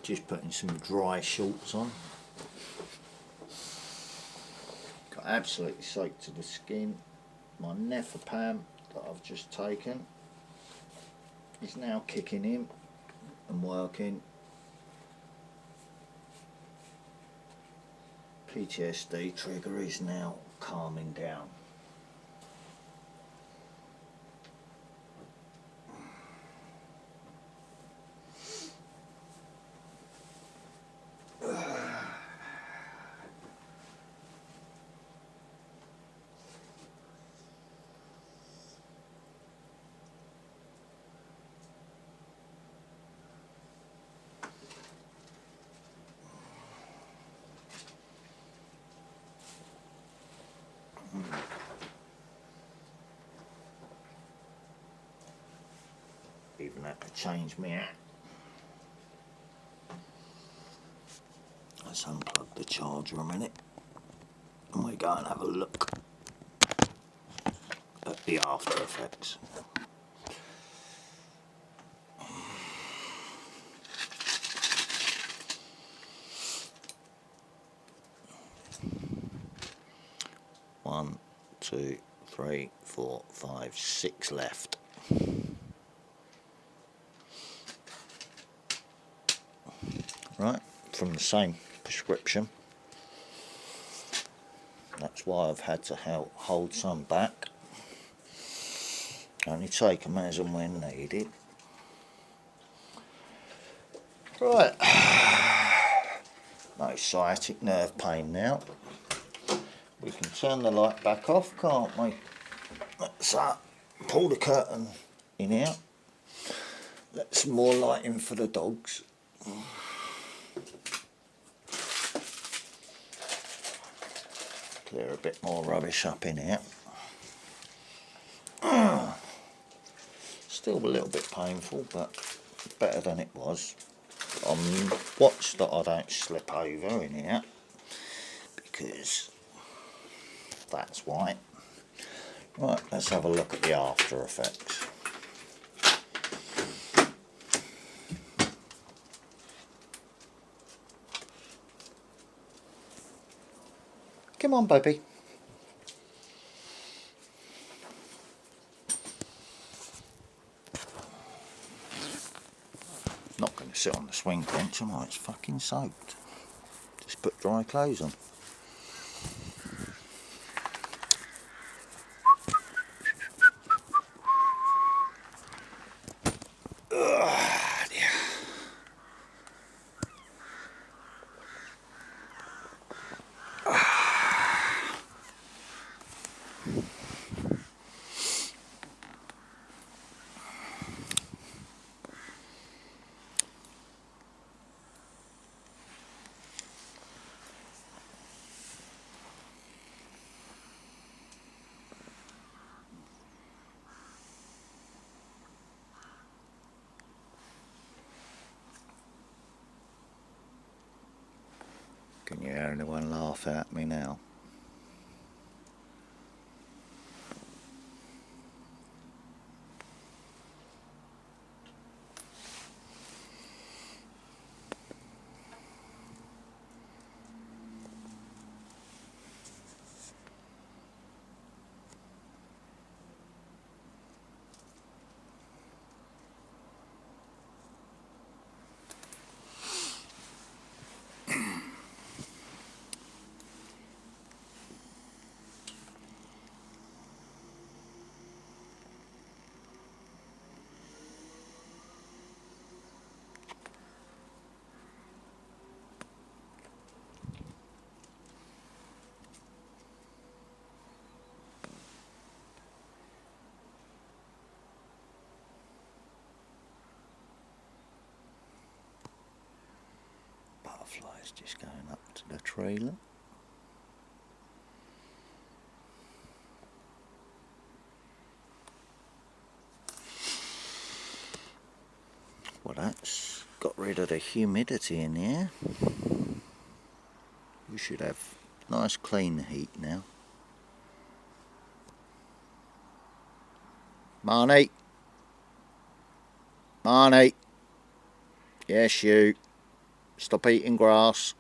just putting some dry shorts on. Got absolutely soaked to the skin. My nefopam that I've just taken is now kicking in and working. PTSD trigger is now calming down. Even had to change me out. Let's unplug the charger a minute and we go and have a look at the after effects. One, 2, 3, 4, 5, 6 left. Right, from the same prescription. That's why I've had to hold some back. Only take them as and when needed. Right, no sciatic nerve pain now. We can turn the light back off, can't we? Let's pull the curtain in out. Let some more light in for the dogs. Clear a bit more rubbish up in here. Still a little bit painful, but better than it was. Watch that I don't slip over in here, because that's why. Right, let's have a look at the after effects. Come on, baby. Not going to sit on the swing bench, am I? It's fucking soaked. Just put dry clothes on. Can you hear anyone laugh at me now? Butterflies just going up to the trailer. Well, that's got rid of the humidity in here. We should have nice clean heat now. Marnie! Marnie! Yes, you. Stop eating grass.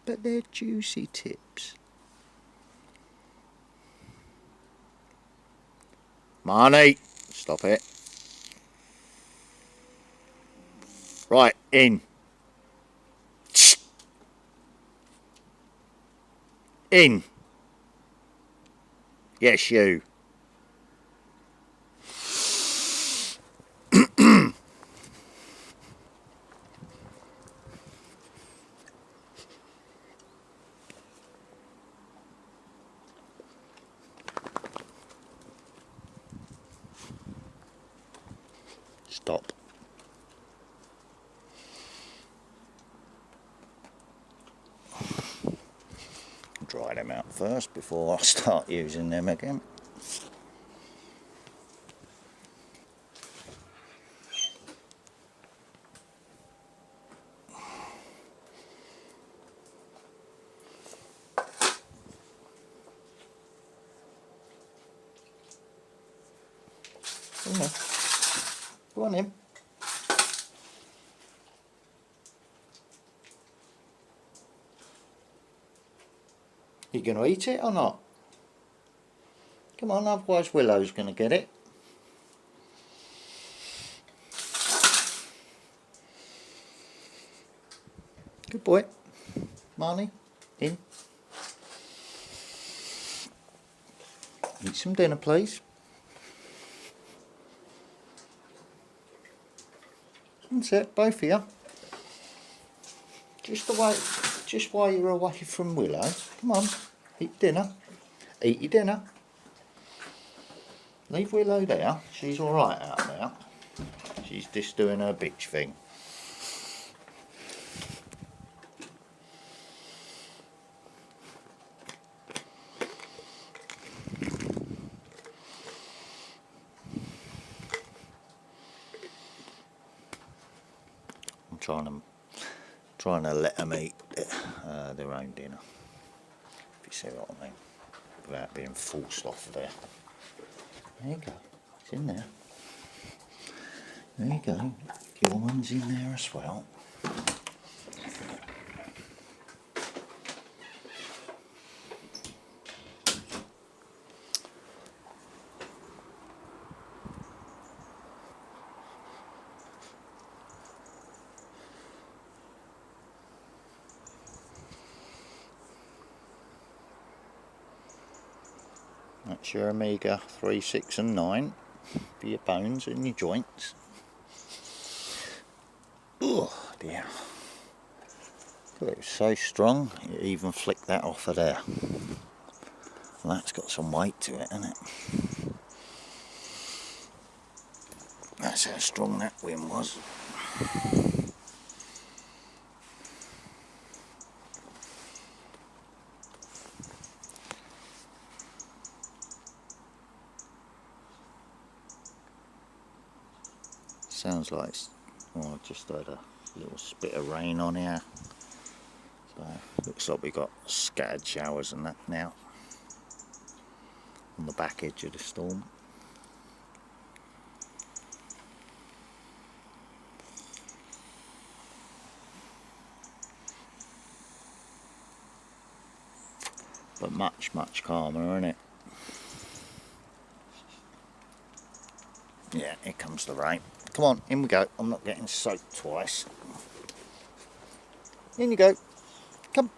But they're juicy tips. Marnie, stop it. Right, in. In. Yes, you. Stop. Dry them out first before I start using them again. Go on in. You going to eat it or not? Come on, otherwise Willow's going to get it. Good boy. Marnie, in. Eat some dinner, please. That's it, both of you. Just while you're away from Willow. Come on, eat dinner. Eat your dinner. Leave Willow there. She's alright out there. She's just doing her bitch thing. I'm trying to let them eat their own dinner, if you see what I mean, without being forced off of there. There you go, it's in there. There you go, your one's in there as well. That's your omega 3, 6 and 9 for your bones and your joints. Oh dear. It was so strong, you even flicked that off of there. Well, that's got some weight to it, hasn't it? That's how strong that wind was. Sounds like it's, oh, I just had a little bit of rain on here. So looks like we got scattered showers and that now on the back edge of the storm. But much calmer, isn't it? Yeah, here comes the rain. Come on, in we go. I'm not getting soaked twice. In you go. Come.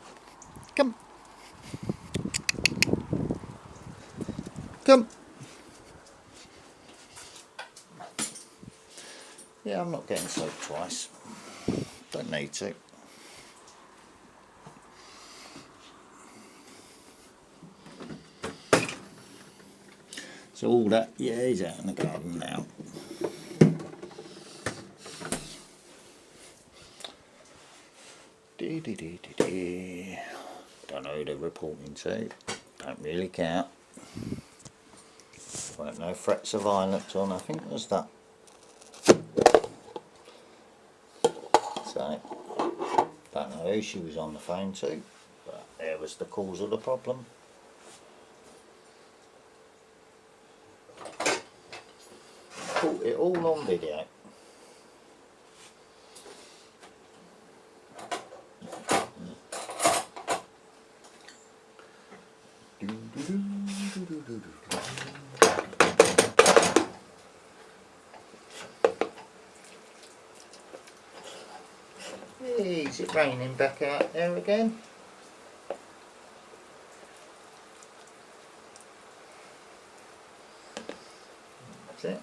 Come. Come. Yeah, I'm not getting soaked twice. Don't need to. So all that, yeah, he's out in the garden now. Don't know who they're reporting to. Don't really care. Right, no threats of violence or nothing, was that? So, don't know who she was on the phone to, but there was the cause of the problem. put it all on video. Is it raining back out there again? That's it.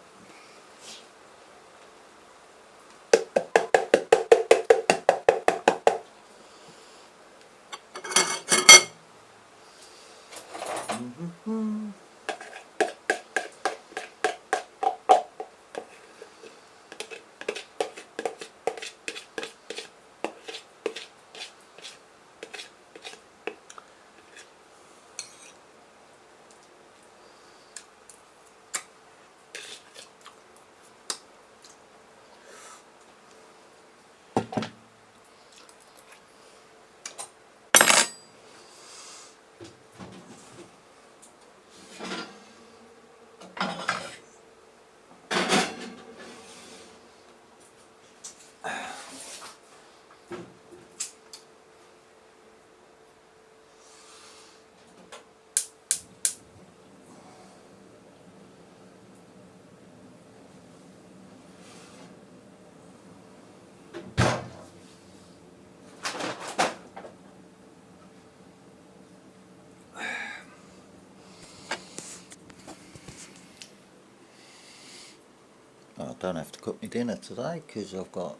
I don't have to cook my dinner today because I've got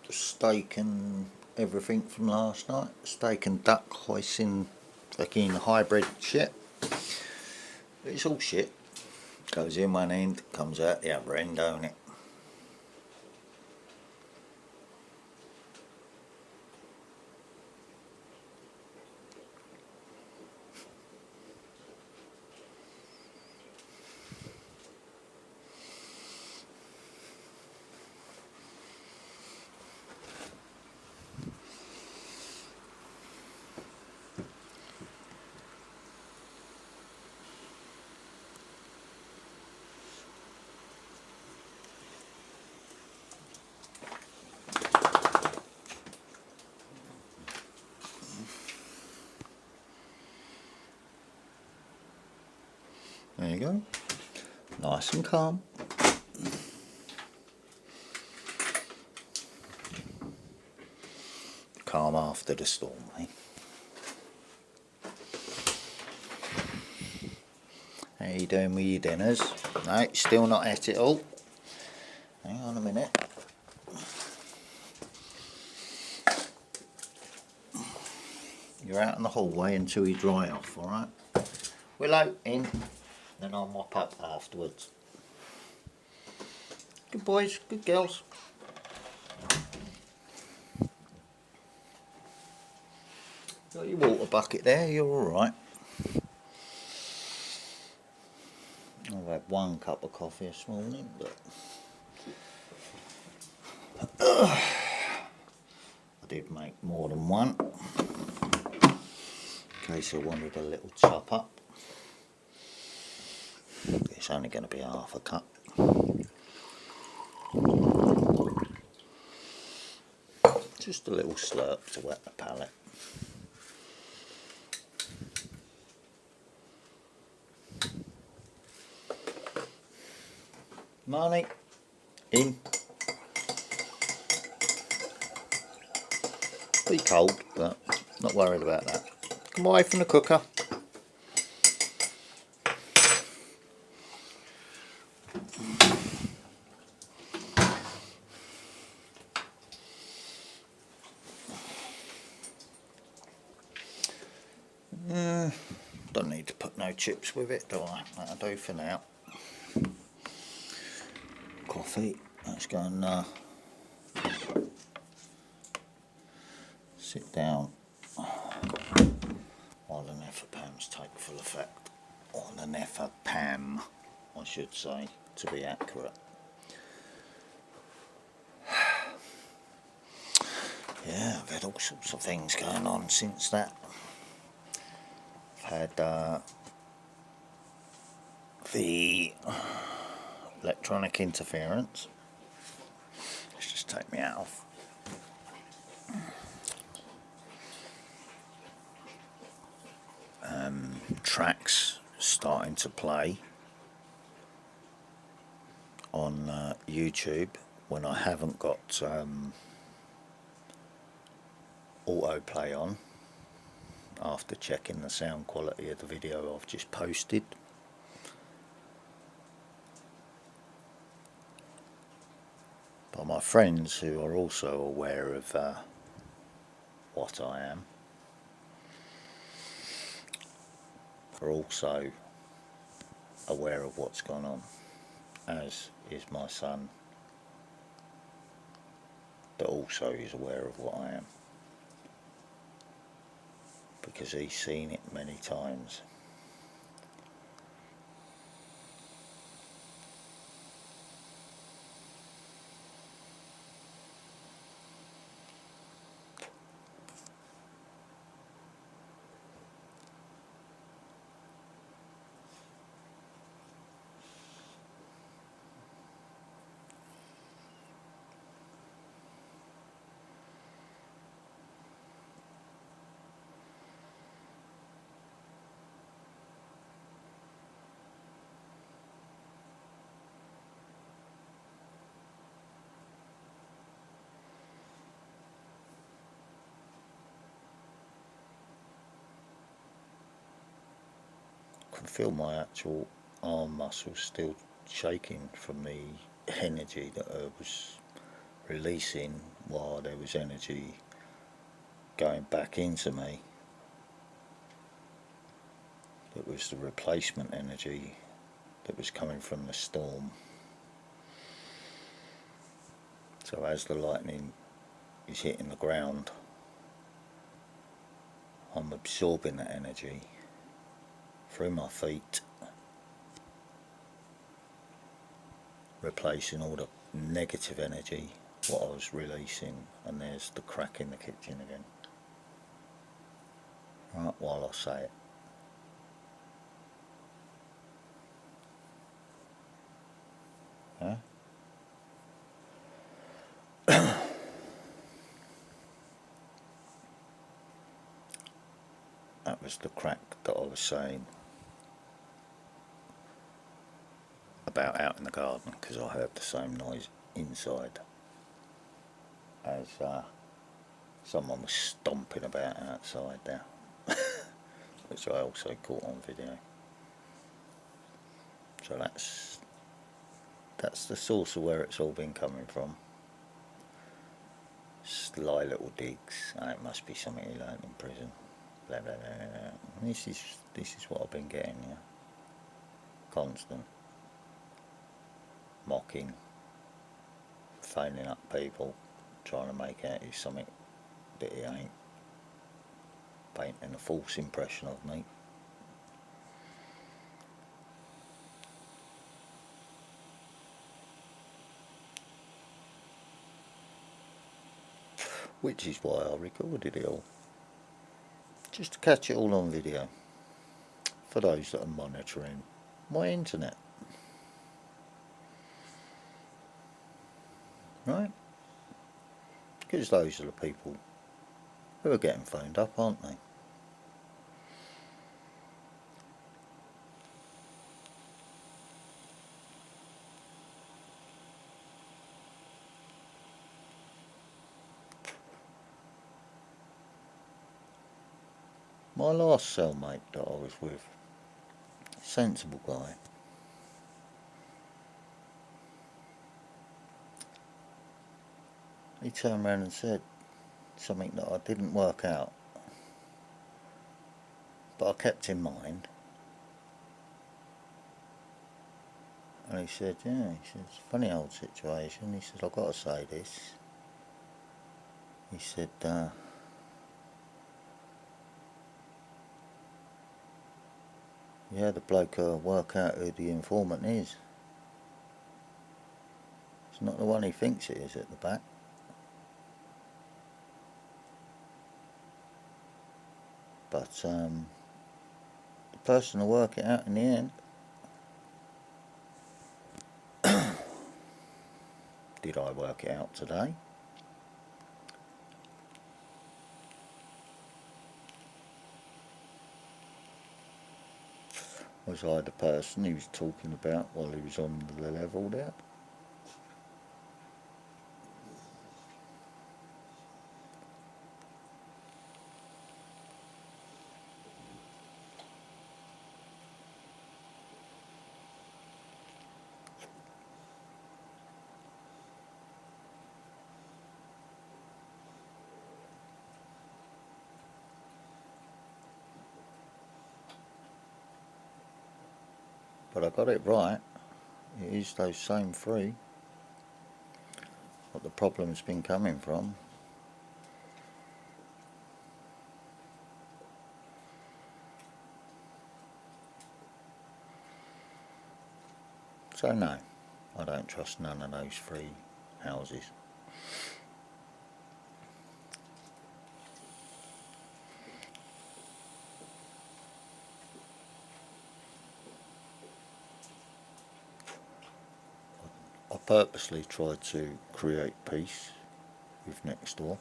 the steak and everything from last night. Steak and duck hoisin, fucking hybrid shit. It's all shit. Goes in one end, comes out the other end, don't it? There you go. Nice and calm. Calm after the storm, eh? How you doing with your dinners? No, still not at it all. Hang on a minute. You're out in the hallway until you dry off, alright? Willow, in. Then I'll mop up afterwards. Good boys, good girls. Got your water bucket there, you're alright. I've had one cup of coffee this morning, but I did make more than one in case I wanted a little top up. It's only going to be half a cup. Just a little slurp to wet the palate. Marnie, in. Pretty cold, but not worried about that. Come away from the cooker. Don't need to put no chips with it, do I? That'll do for now. Coffee. Let's go and sit down while the nefopams take full effect. Or the nefopam, I should say, to be accurate. Yeah, I've had all sorts of things going on since that. I've had the electronic interference. Let's just take me out off. Tracks starting to play on YouTube when I haven't got autoplay on, after checking the sound quality of the video I've just posted. But my friends, who are also aware of what I am, are also aware of what's gone on, as is my son, that also is aware of what I am, because he's seen it many times. I can feel my actual arm muscles still shaking from the energy that I was releasing, while there was energy going back into me. It was the replacement energy that was coming from the storm. So as the lightning is hitting the ground, I'm absorbing that energy through my feet, replacing all the negative energy what I was releasing. And there's the crack in the kitchen again. Right, while I say it. Huh? That was the crack that I was saying about out in the garden, because I heard the same noise inside as someone was stomping about outside there, which I also caught on video. So that's the source of where it's all been coming from. Sly little digs. Oh, it must be something he learned in prison. Blah, blah, blah, blah. This is what I've been getting, yeah. Constant mocking, phoning up people, trying to make out he's something that he ain't, painting a false impression of me. Which is why I recorded it all, just to catch it all on video for those that are monitoring my internet. Right? Because those are the people who are getting phoned up, aren't they? My last cellmate that I was with, sensible guy, he turned around and said something that I didn't work out, but I kept in mind. And he said, yeah, he said, it's a funny old situation. He said, I've got to say this. He said, yeah, the bloke will work out who the informant is. It's not the one he thinks it is at the back. But the person will work it out in the end. did I work it out today? Was I the person he was talking about while he was on the level there? But I got it right. It is those same three. What the problem's been coming from. So no, I don't trust none of those three houses. I purposely tried to create peace with next door.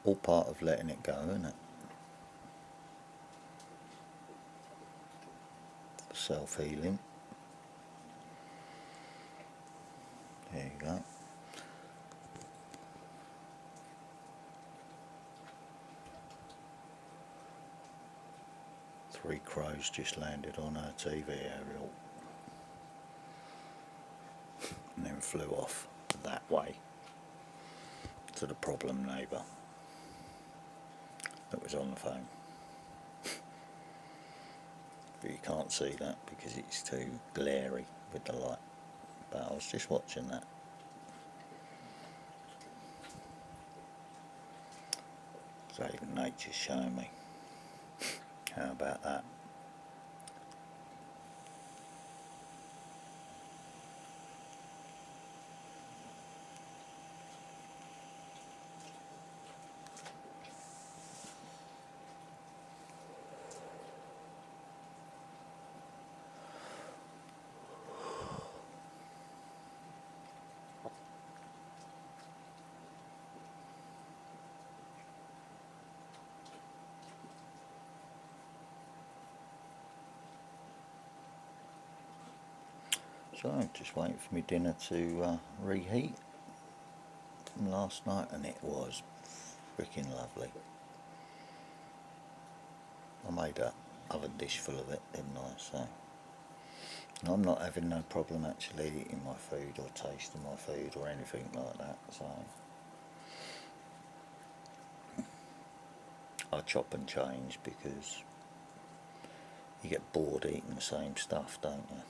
All part of letting it go, isn't it? Self-healing. There you go. Three crows just landed on her TV aerial and then flew off that way to the problem neighbour that was on the phone. But you can't see that because it's too glary with the light. But I was just watching that. So even nature's showing me. How about that? So just waiting for my dinner to reheat from last night, and it was freaking lovely. I made a oven dish full of it, didn't I? So and I'm not having no problem actually eating my food or tasting my food or anything like that. So I chop and change because you get bored eating the same stuff, don't you?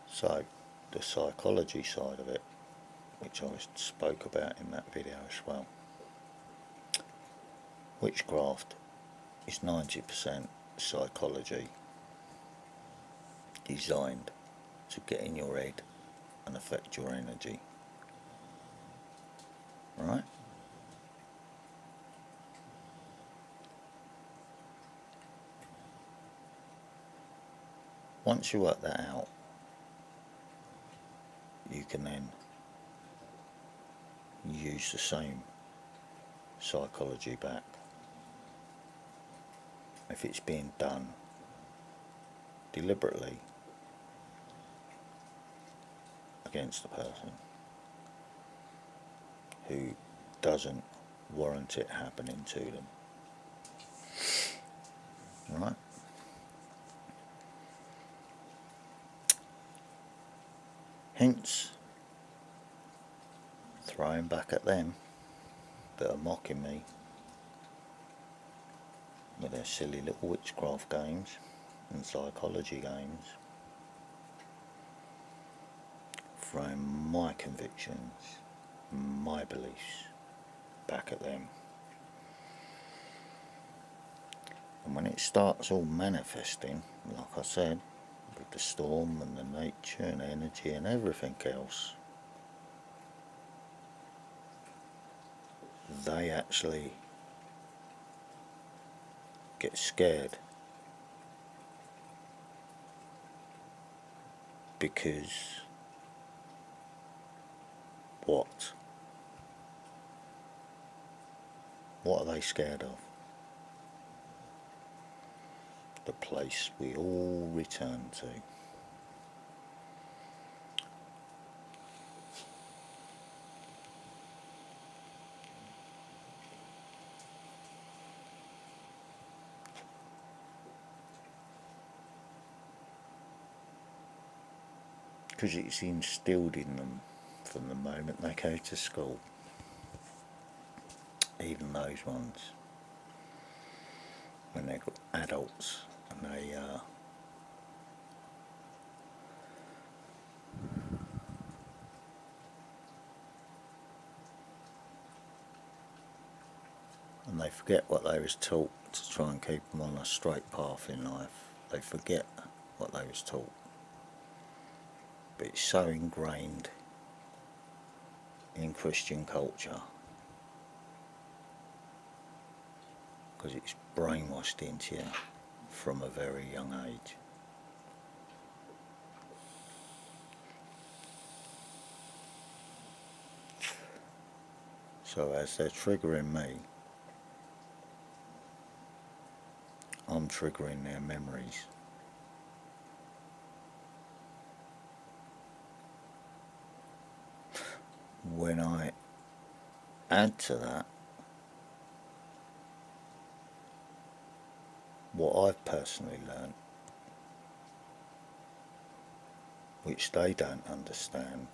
So the psychology side of it, which I spoke about in that video as well. Witchcraft is 90% psychology, designed to get in your head and affect your energy. Right? Once you work that out, you can then use the same psychology back if it's being done deliberately against a person who doesn't warrant it happening to them. Right? Hence, throwing back at them that are mocking me with their silly little witchcraft games and psychology games, throwing my convictions, my beliefs back at them And when it starts all manifesting, like I said, with the storm and the nature and energy and everything else, they actually get scared, because what are they scared of? The place we all return to. Because it's instilled in them from the moment they go to school. Even those ones, when they're adults and they forget what they was taught to try and keep them on a straight path in life. They forget what they was taught. But it's so ingrained in Christian culture, because it's brainwashed into you from a very young age. So as they're triggering me, I'm triggering their memories. When I add to that what I've personally learned, which they don't understand,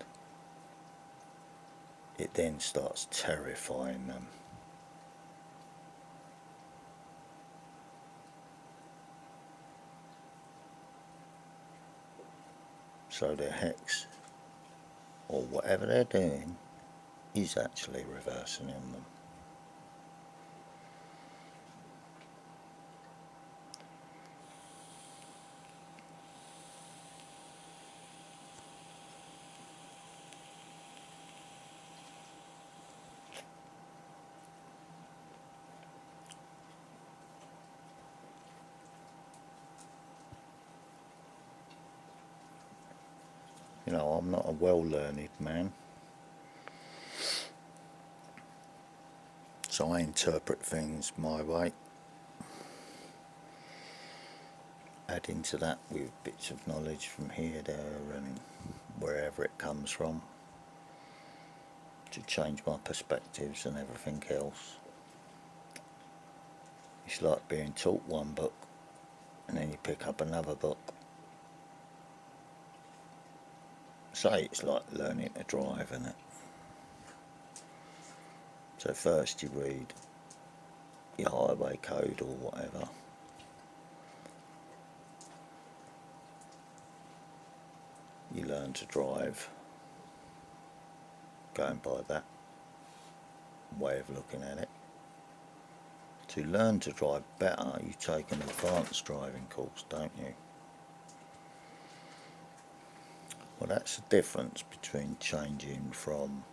it then starts terrifying them. So their hex, or whatever they're doing, is actually reversing on them. You know, I'm not a well-learned man, so I interpret things my way, adding to that with bits of knowledge from here, there and wherever it comes from, to change my perspectives and everything else. It's like being taught one book and then you pick up another book. Say it's like learning to drive, isn't it? So first you read your highway code or whatever, you learn to drive going by that way of looking at it. To learn to drive better, you take an advanced driving course, don't you? Well, that's the difference between changing from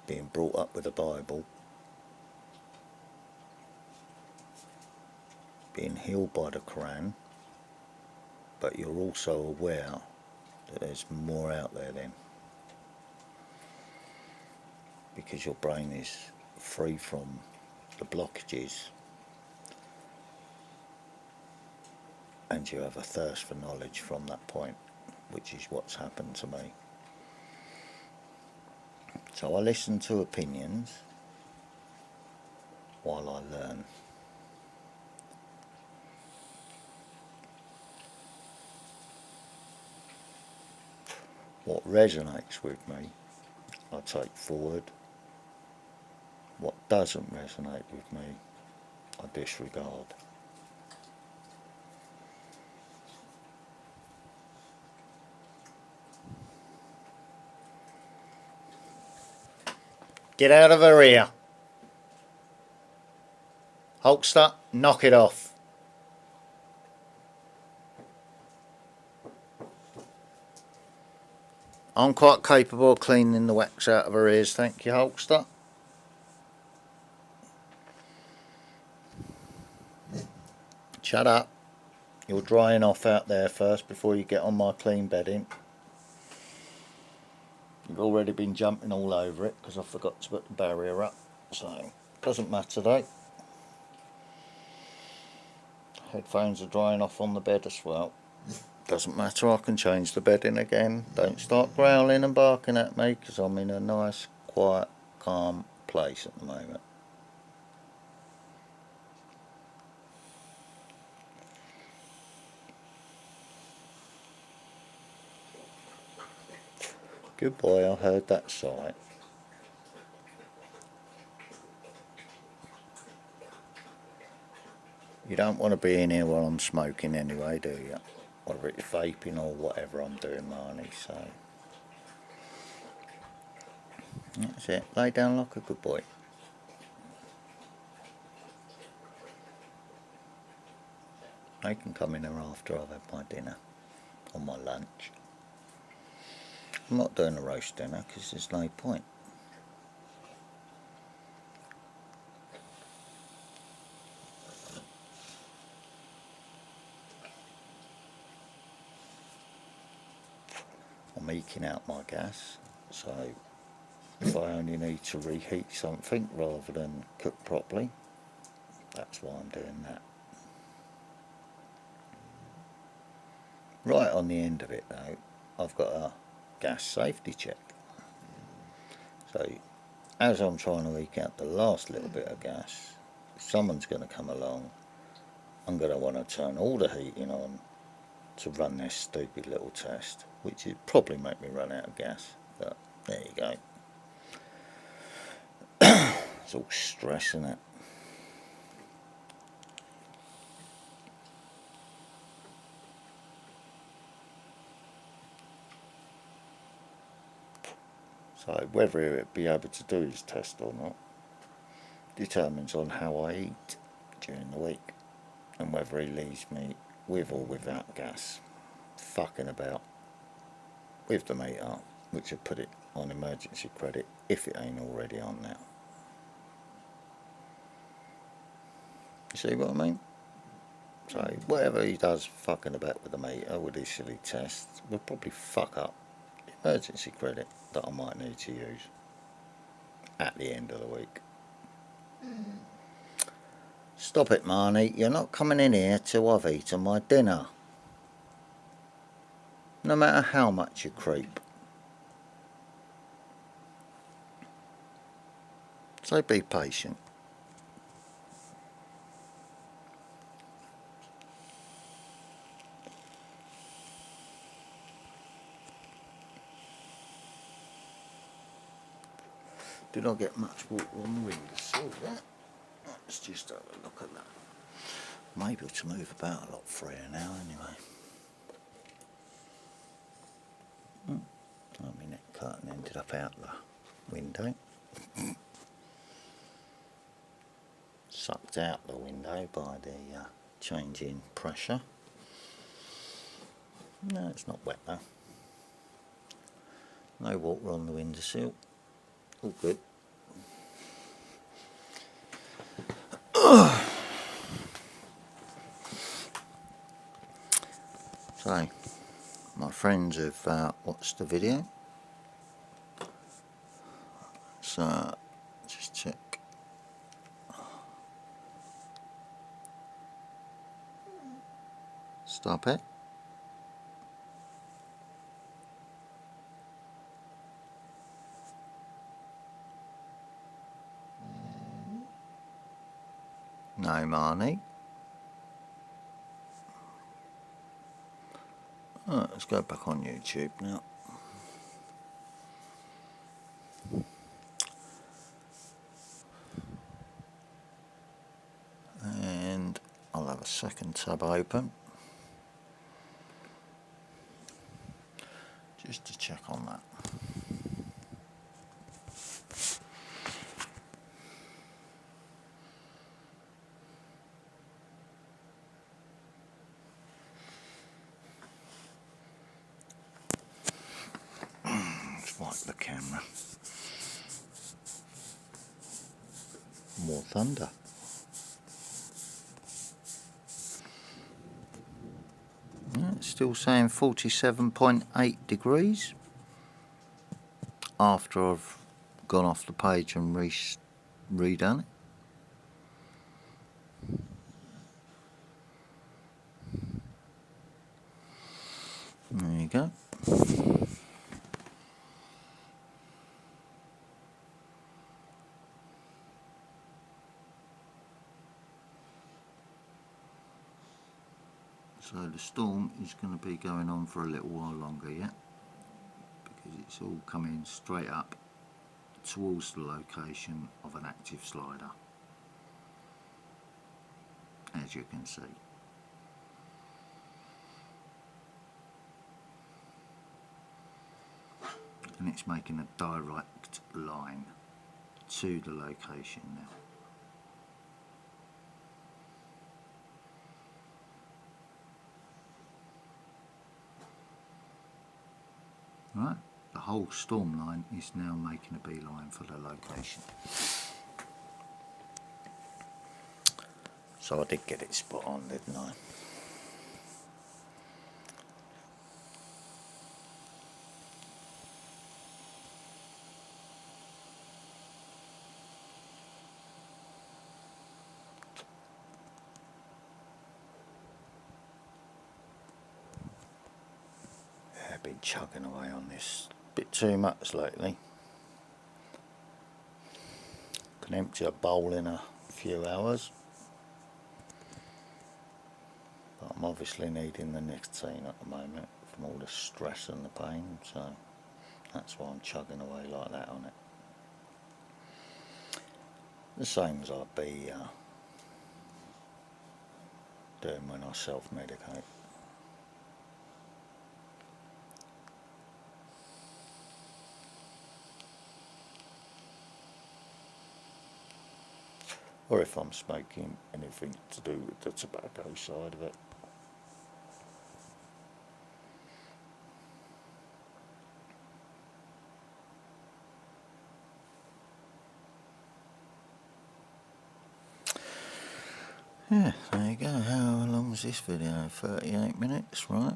being brought up with the Bible, being healed by the Quran, but you're also aware that there's more out there then, because your brain is free from the blockages and you have a thirst for knowledge from that point, which is what's happened to me. So I listen to opinions while I learn. What resonates with me, I take forward. What doesn't resonate with me, I disregard. Get out of her ear. Hulkster, knock it off. I'm quite capable of cleaning the wax out of her ears, thank you, Hulkster. Shut up. You're drying off out there first before you get on my clean bedding. You've already been jumping all over it because I forgot to put the barrier up. So, doesn't matter though. Headphones are drying off on the bed as well. Doesn't matter, I can change the bedding again. Don't start growling and barking at me because I'm in a nice, quiet, calm place at the moment. Good boy, I heard that sigh. You don't want to be in here while I'm smoking anyway, do you? Whether it's vaping or whatever I'm doing, Marnie, so... That's it, lay down like a good boy. I can come in here after I've had my dinner, or my lunch. I'm not doing a roast dinner because there's no point. I'm eking out my gas, so if I only need to reheat something rather than cook properly, that's why I'm doing that. Right on the end of it though, I've got a gas safety check. So as I'm trying to eke out the last little bit of gas, if someone's going to come along, I'm going to want to turn all the heating on to run this stupid little test, which would probably make me run out of gas, but there you go. It's all stress, isn't it? So whether he'll be able to do his test or not determines on how I eat during the week and whether he leaves me with or without gas fucking about with the meter, which will put it on emergency credit if it ain't already on now. You see what I mean? So whatever he does fucking about with the meter with his silly tests will probably fuck up the emergency credit that I might need to use at the end of the week. Stop it, Marnie. You're not coming in here till I've eaten my dinner. No matter how much you creep. So be patient. Did I get much water on the windowsill yet? Let's just have a look at that. I'm able to move about a lot freer now anyway. I mean, that curtain ended up out the window. Sucked out the window by the change in pressure. No, it's not wet though. No water on the windowsill. All good. So, my friends have watched the video. So, just check. Stop it. No, Marnie. Let's go back on YouTube now. And I'll have a second tab open. Just to check on that. More thunder. Yeah, it's still saying 47.8 degrees after I've gone off the page and redone it. There you go. So the storm is going to be going on for a little while longer yet, because it's all coming straight up towards the location of an active SLIda, as you can see. And it's making a direct line to the location now. Right, the whole storm line is now making a beeline for the location. So I did get it spot on, didn't I? I've been chugging away on this a bit too much lately. Can empty a bowl in a few hours, but I'm obviously needing the nicotine at the moment from all the stress and the pain, so that's why I'm chugging away like that on it. The same as I'd be doing when I self-medicate. Or if I'm smoking anything to do with the tobacco side of it. Yeah, there you go. How long was this video? 38 minutes, right?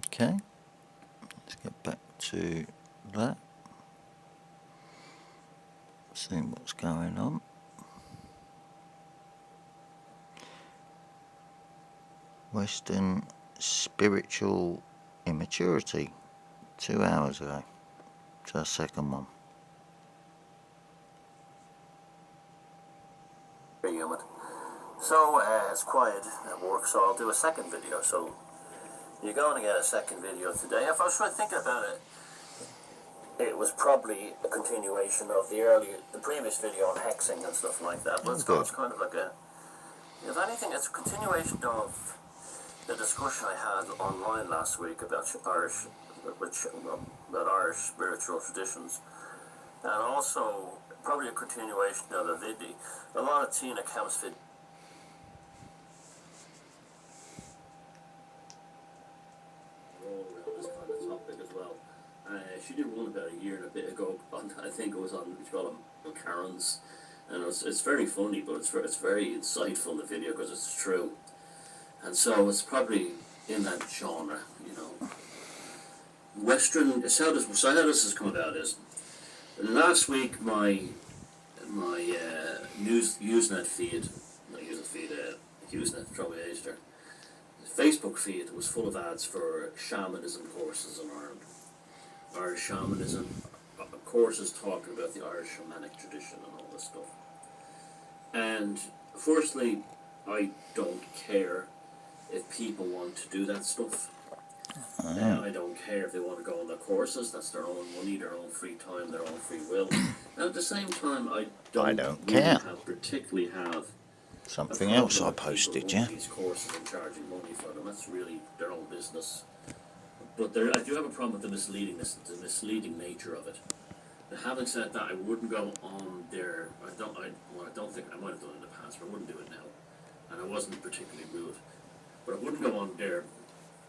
Okay, let's get back to that. See what's going on. Western spiritual immaturity, 2 hours ago. It's our second one. Human. So it's quiet at work, so I'll do a second video. So you're going to get a second video today. If I was thinking about it, it was probably a continuation of the previous video on hexing and stuff like that. But it's kind of like a, if anything, it's a continuation of the discussion I had online last week about Irish spiritual traditions, and also probably a continuation of the video. A lot of Tina Kemp's videos. This kind of topic as well. She did one about a year and a bit ago. I think it was on Karen's, and it's very funny, but it's very insightful, the video, because it's true. And so it's probably in that genre, you know. Western. So how this has come about is, last week my Usenet feed, Usenet, probably aged there. Facebook feed was full of ads for shamanism courses in Ireland. Irish shamanism courses talking about the Irish shamanic tradition and all this stuff. And firstly, I don't care if people want to do that stuff. I don't care if they want to go on the courses. That's their own money, their own free time, their own free will. And at the same time, I don't care. Particularly have something else I posted, yeah. These courses and charging money for them. That's really their own business. But I do have a problem with the misleading nature of it. Now, having said that, I wouldn't go on there. I don't think I might have done it in the past, but I wouldn't do it now. And I wasn't particularly rude. But I wouldn't go on there,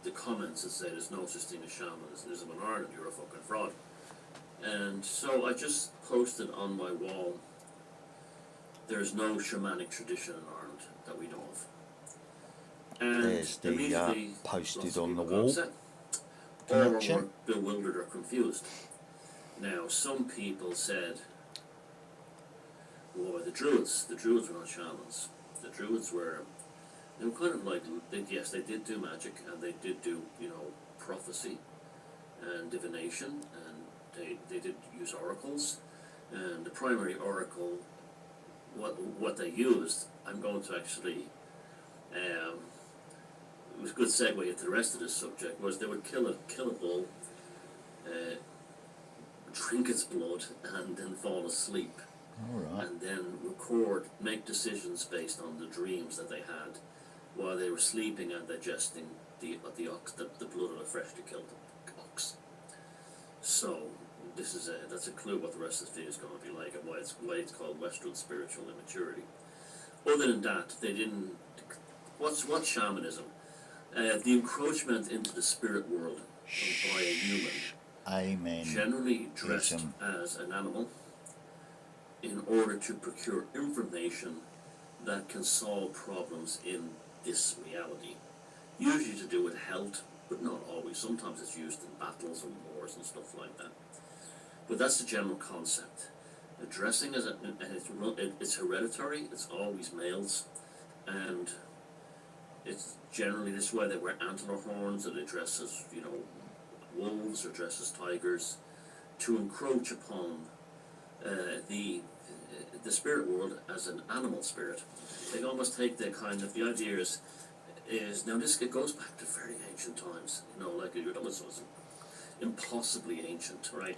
the comments, and say there's no such thing as shamanism in Ireland, you're a fucking fraud. And so I just posted on my wall there's no shamanic tradition in Ireland that we know of. And There's the immediately posted lots of on the people got wall upset, or were connection. bewildered or confused. Now, some people said, well, the Druids were not shamans. The Druids they were kind of like, yes, they did do magic, and they did do, prophecy and divination, and they did use oracles, and the primary oracle, what they used, I'm going to actually, it was a good segue into the rest of this subject, was they would kill a bull, drink its blood, and then fall asleep. Alright. And then make decisions based on the dreams that they had while they were sleeping and digesting the ox, the blood of the freshly killed ox. So that's a clue what the rest of the video is going to be like, and why it's called Western spiritual immaturity. Other than that, they didn't. What's shamanism? The encroachment into the spirit world by a human, Amen. generally dressed as an animal, in order to procure information that can solve problems in this reality. Usually to do with health, but not always. Sometimes it's used in battles and wars and stuff like that. But that's the general concept. Dressing as it's hereditary, it's always males, and it's generally this way. They wear antler horns, or they dress as, wolves, or dress as tigers, to encroach upon the spirit world as an animal spirit. They almost take the idea is now this goes back to very ancient times, like it's impossibly ancient, right?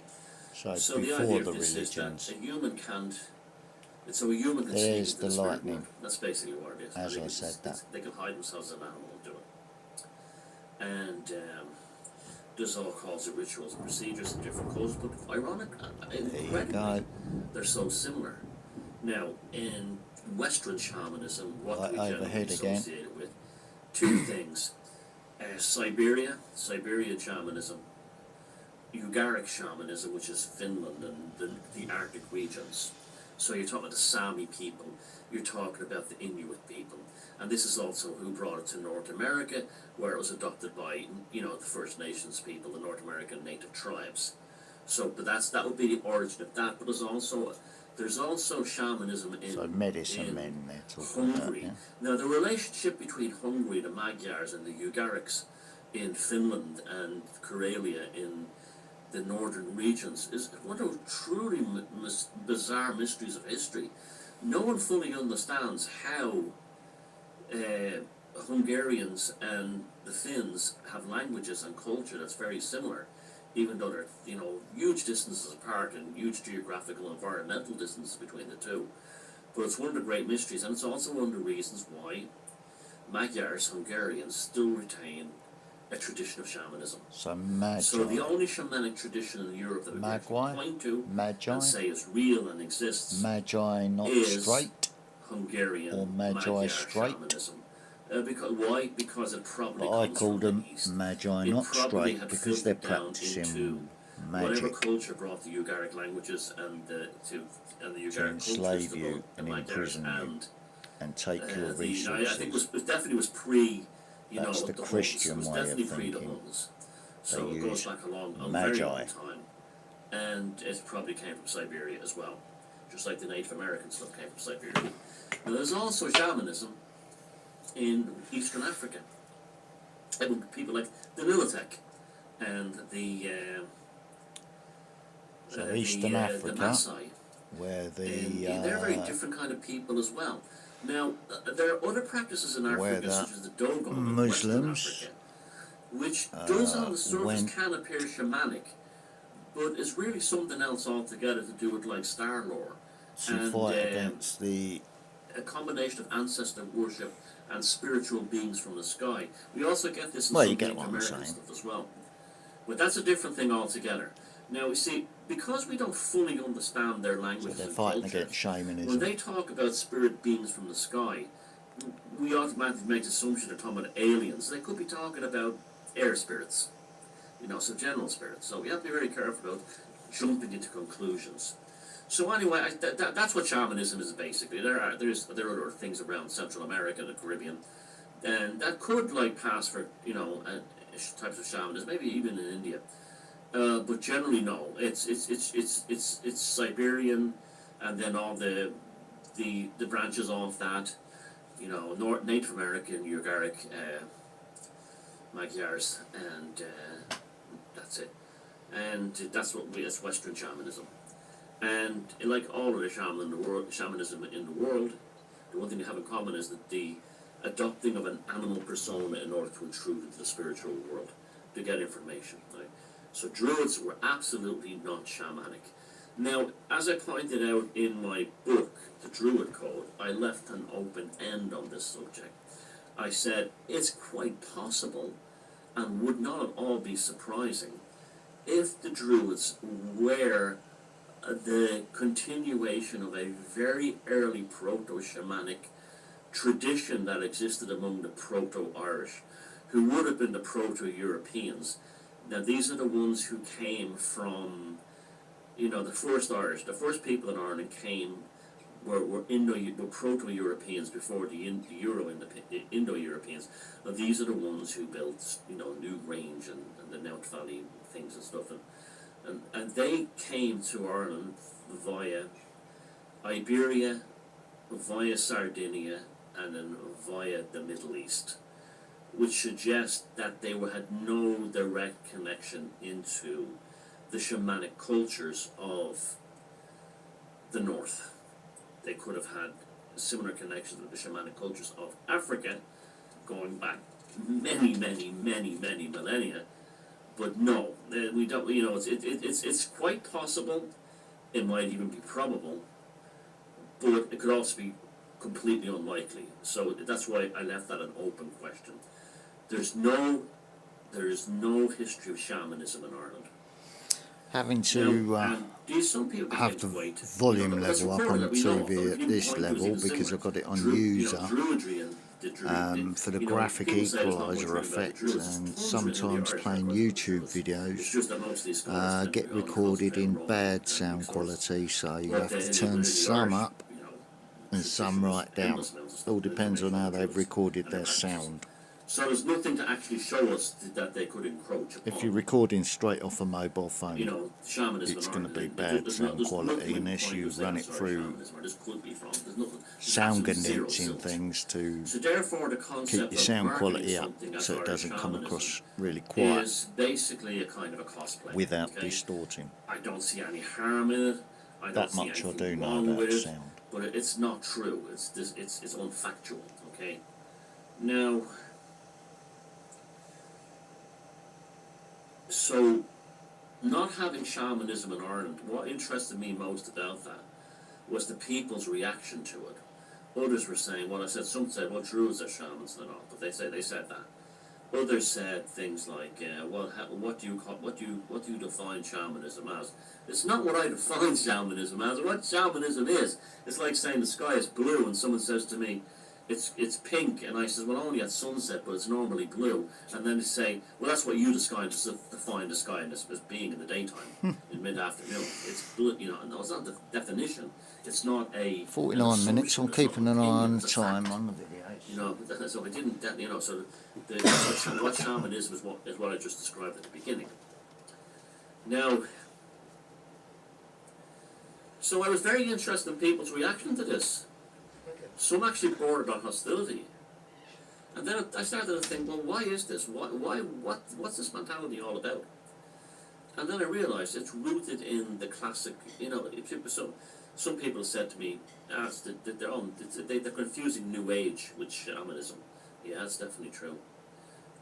So the before idea the of this religions, is that a human can't. So a human can see there's into the the spirit lightning. world. That's basically what it is. As They I can said that. they can hide themselves as an animal and do it. And there's all kinds of rituals and procedures in different cultures, but incredibly, they're so similar. Now, in Western shamanism, what do we generally associate it with? Two things. Siberia shamanism, Ugaric shamanism, which is Finland and the Arctic regions. So you're talking about the Sami people, you're talking about the Inuit people, and this is also who brought it to North America, where it was adopted by, the First Nations people, the North American native tribes. So, but that would be the origin of that. But there's also shamanism in medicine in men they're talking Hungary. about, yeah? Now, the relationship between Hungary, the Magyars, and the Ugarics in Finland and Karelia in the northern regions is one of the truly bizarre mysteries of history. No one fully understands how Hungarians and the Finns have languages and culture that's very similar, even though they're huge distances apart and huge geographical and environmental distances between the two. But it's one of the great mysteries, and it's also one of the reasons why Magyars, Hungarians, still retain a tradition of shamanism. So Magi. So the only shamanic tradition in Europe that we can point to and say is real and exists Magi not is straight, Hungarian or Magi Magyar straight. shamanism. Why? Because it probably But I comes call from them the East. Magi It not probably straight had because they're filtered down practicing into whatever magic culture brought the Ugaric languages and the Ugaric to cultures enslave to you both the and Magyars imprison you and take your I resources. think it definitely was pre, That's the the Christian Huns. It was way of definitely pre the thinking. Huns. So it goes back a very Magi. long time. And it probably came from Siberia as well. Just like the Native American stuff came from Siberia. Now there's also shamanism in Eastern Africa. And people like the Nilotic and the Eastern Africa, the Maasai. where they're very different kind of people as well. Now, there are other practices in Africa, such as the Dogon in Western Africa, which does on the surface can appear shamanic, but is really something else altogether to do with like star lore. To fight against the a combination of ancestor worship and spiritual beings from the sky. We also get this in Well, some you get Native what I'm American saying. stuff as well. But that's a different thing altogether. Now, you see, because we don't fully understand their languages they're and fighting cultures, against shamanism. when they talk about spirit beings from the sky, we automatically make the assumption they're talking about aliens. They could be talking about air spirits, so general spirits. So we have to be very careful about jumping into conclusions. So anyway, that's what shamanism is basically. There are other things around Central America, the Caribbean, and that could like pass for types of shamanism, maybe even in India. But generally, no. It's Siberian, and then all the branches off that. Native American, Ugaric, Magyars, and that's it. And that's Western shamanism. And like all of the shamanism in the world, the one thing they have in common is that the adopting of an animal persona in order to intrude into the spiritual world to get information. Right? So Druids were absolutely not shamanic. Now, as I pointed out in my book, The Druid Code, I left an open end on this subject. I said it's quite possible, and would not at all be surprising, if the Druids were the continuation of a very early proto-shamanic tradition that existed among the proto-Irish, who would have been the proto-Europeans. Now, these are the ones who came from, the first Irish, the first people in Ireland were proto-Europeans before the Indo-Europeans. Now, these are the ones who built, New Grange and the Nowt Valley things and stuff. And they came to Ireland via Iberia, via Sardinia, and then via the Middle East, which suggests that they had no direct connection into the shamanic cultures of the North. They could have had similar connections with the shamanic cultures of Africa, going back many millennia. But no, we don't. It's quite possible. It might even be probable, but it could also be completely unlikely. So that's why I left that an open question. There is no history of shamanism in Ireland. Having to have the volume level up on the TV at this level because I've got it on user for the graphic equalizer effect, and sometimes playing YouTube videos get recorded in bad sound quality, so you have to turn some up and some right down. All depends on how they've recorded their sound. So there's nothing to actually show us that they could encroach upon. If you're recording straight off a mobile phone, shamanism it's going to be bad sound quality unless you run it through sound condensing things to keep your sound quality up so it doesn't come across really quiet is basically a kind of a cosplay without distorting. I don't see any harm in it. That much I do know about sound. But it's not true. It's unfactual. Okay. Now, so not having shamanism in Ireland, what interested me most about that was the people's reaction to it. Others were saying, some said, well, Druids are shamans and all, but they said that. Others said things like, what do you define shamanism as? It's not what I define shamanism as. What shamanism is, it's like saying the sky is blue, and someone says to me, it's pink, and I says, well, only at sunset, but it's normally blue. And then they say, well, that's what you define the sky as being in the daytime, in mid-afternoon. It's blue, no, it's not the definition. It's not a 49 minutes. I'm keeping an eye on time on the video. So I didn't, so what shamanism is what I just described at the beginning. Now, so I was very interested in people's reaction to this. Some actually bordered on hostility. And then I started to think, well, why is this? What's this mentality all about? And then I realized it's rooted in the classic, some people said to me, they're confusing New Age with shamanism. Yeah, that's definitely true.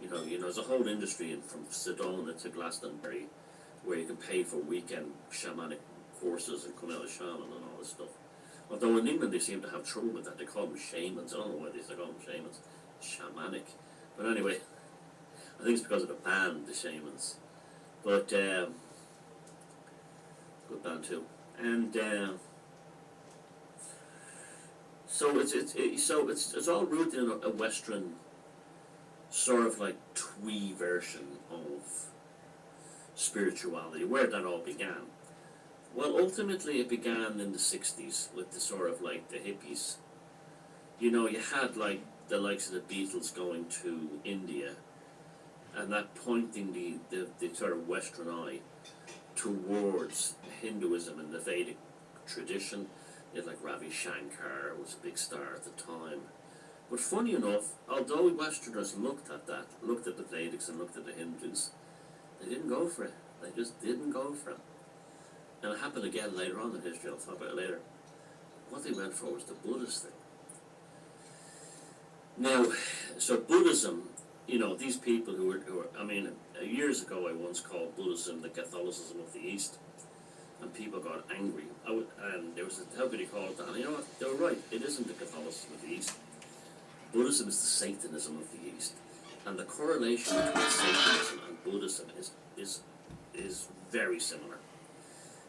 There's a whole industry from Sedona to Glastonbury where you can pay for weekend shamanic courses and come out as shaman and all this stuff. Although in England they seem to have trouble with that. They call them shamans. I don't know why they call them shamans. Shamanic. But anyway, I think it's because of the band, the Shamans. But, good band too. And, so it's all rooted in a Western sort of like twee version of spirituality, where that all began. Well, ultimately it began in the 60s with the sort of like the hippies. You know, you had like the likes of the Beatles going to India and that pointing the sort of Western eye towards Hinduism and the Vedic tradition. You had like Ravi Shankar was a big star at the time. But funny enough, although Westerners looked at that, looked at the Vedics and looked at the Hindus, they didn't go for it. They just didn't go for it. And it happened again later on in history, I'll talk about it later. What they went for was the Buddhist thing. Now, so Buddhism, you know, these people who were I mean, years ago I once called Buddhism the Catholicism of the East, and people got angry. And there was how could you call it that? And you know what? They were right. It isn't the Catholicism of the East. Buddhism is the Satanism of the East, and the correlation between Satanism and Buddhism is very similar.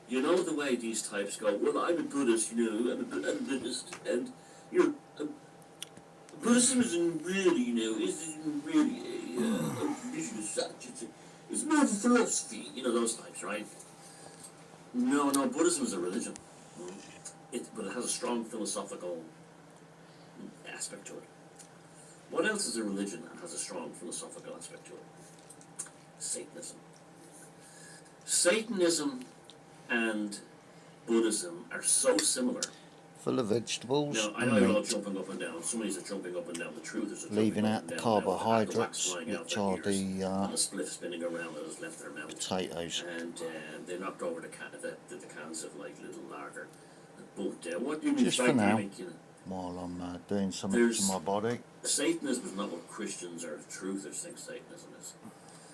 You know the way these types go, well, I'm a Buddhist, you know, I'm a Buddhist, and you know, Buddhism isn't really, you know, isn't really a religion as such. It's more of a philosophy, you know, those types, right? No, Buddhism is a religion, but it has a strong philosophical aspect to it. What else is a religion and has a strong philosophical aspect to it? Satanism. Satanism and Buddhism are so similar. Full of vegetables. Now, I know you're all jumping up and down. Somebody's jumping up and down. The truth is leaving out the carbohydrates, which are the and the spliff spinning around that has left their mouth. Potatoes. And they knocked over the cans of like little lager. But what do you mean? Just for now, while I'm doing something to my body. Satanism is not what Christians or truthers think Satanism is.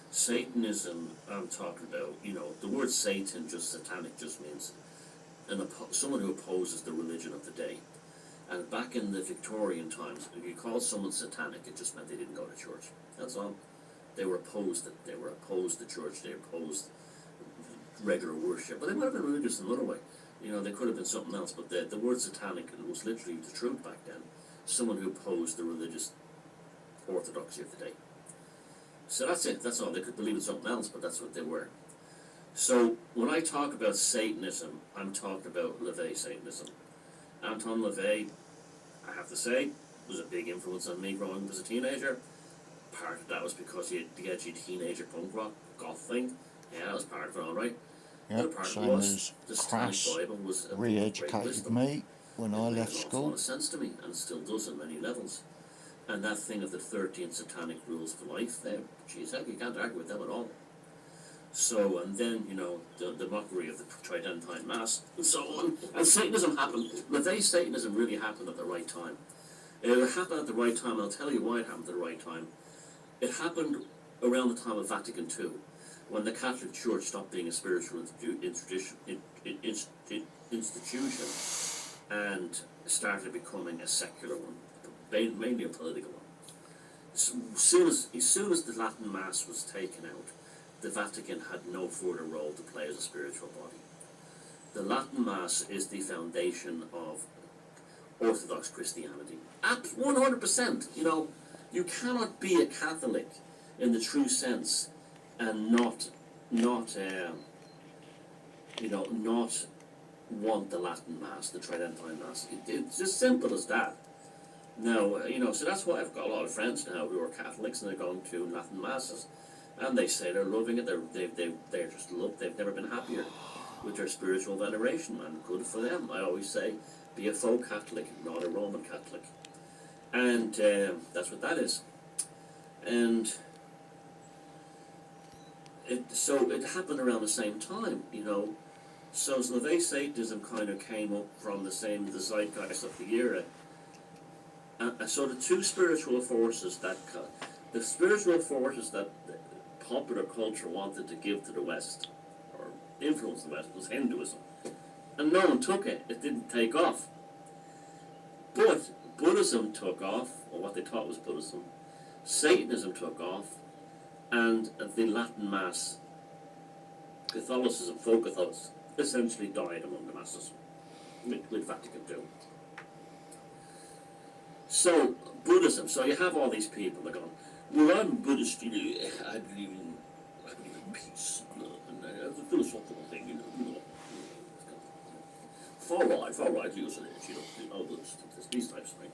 Satanism, I'm talking about, you know, the word Satan, just satanic, just means someone who opposes the religion of the day. And back in the Victorian times, if you called someone satanic, it just meant they didn't go to church. That's all. They were opposed to church. They opposed regular worship. But they might have been religious in another way. You know, they could have been something else. But the word satanic was literally the truth back then. Someone who opposed the religious orthodoxy of the day. So that's it. That's all. They could believe in something else, but that's what they were. So when I talk about Satanism, I'm talking about LaVey Satanism. Anton LaVey, I have to say, was a big influence on me growing up as a teenager. Part of that was because he had the edgy teenager punk rock goth thing. Yeah, that was part of it, all right. Yep, part same as Crass re-educated me when I left school. It made a lot of sense to me, and still does on many levels. And that thing of the 13 satanic rules for life, there, geez, heck, you can't argue with them at all. So, and then, you know, the mockery of the Tridentine Mass, and so on. And Satanism happened. LaVey Satanism really happened at the right time. It happened at the right time, and I'll tell you why it happened at the right time. It happened around the time of Vatican II, when the Catholic Church stopped being a spiritual institution and started becoming a secular one, mainly a political one. So, as soon as the Latin Mass was taken out, the Vatican had no further role to play as a spiritual body. The Latin Mass is the foundation of Orthodox Christianity. At 100%, you know, you cannot be a Catholic in the true sense and not want the Latin Mass, the Tridentine Mass. It's as simple as that. Now, you know, so that's why I've got a lot of friends now who are Catholics and they're going to Latin Masses. And they say they're loving it. They're just loved. They've never been happier with their spiritual veneration, and good for them. I always say, be a faux Catholic, not a Roman Catholic, and that's what that is. And so it happened around the same time, you know. So LaVey Satanism kind of came up from the zeitgeist of the era. So the two spiritual forces that popular culture wanted to give to the West, or influence the West, was Hinduism. And no one took it. It didn't take off. But Buddhism took off, or what they thought was Buddhism. Satanism took off, and the Latin Mass, Catholicism, folk Catholicism, essentially died among the masses with Vatican II. So, Buddhism, so you have all these people that are going, well, I'm Buddhist, you know, I believe in peace, and that's a philosophical thing, you know, for life using it, these types of things.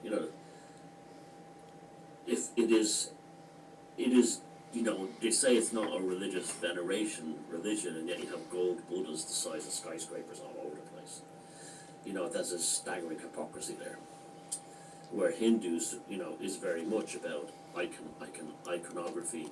You know, if it is, they say it's not a religious religion, and yet you have gold Buddhas the size of skyscrapers all over the place. That's a staggering hypocrisy there. Where Hindus, is very much about iconography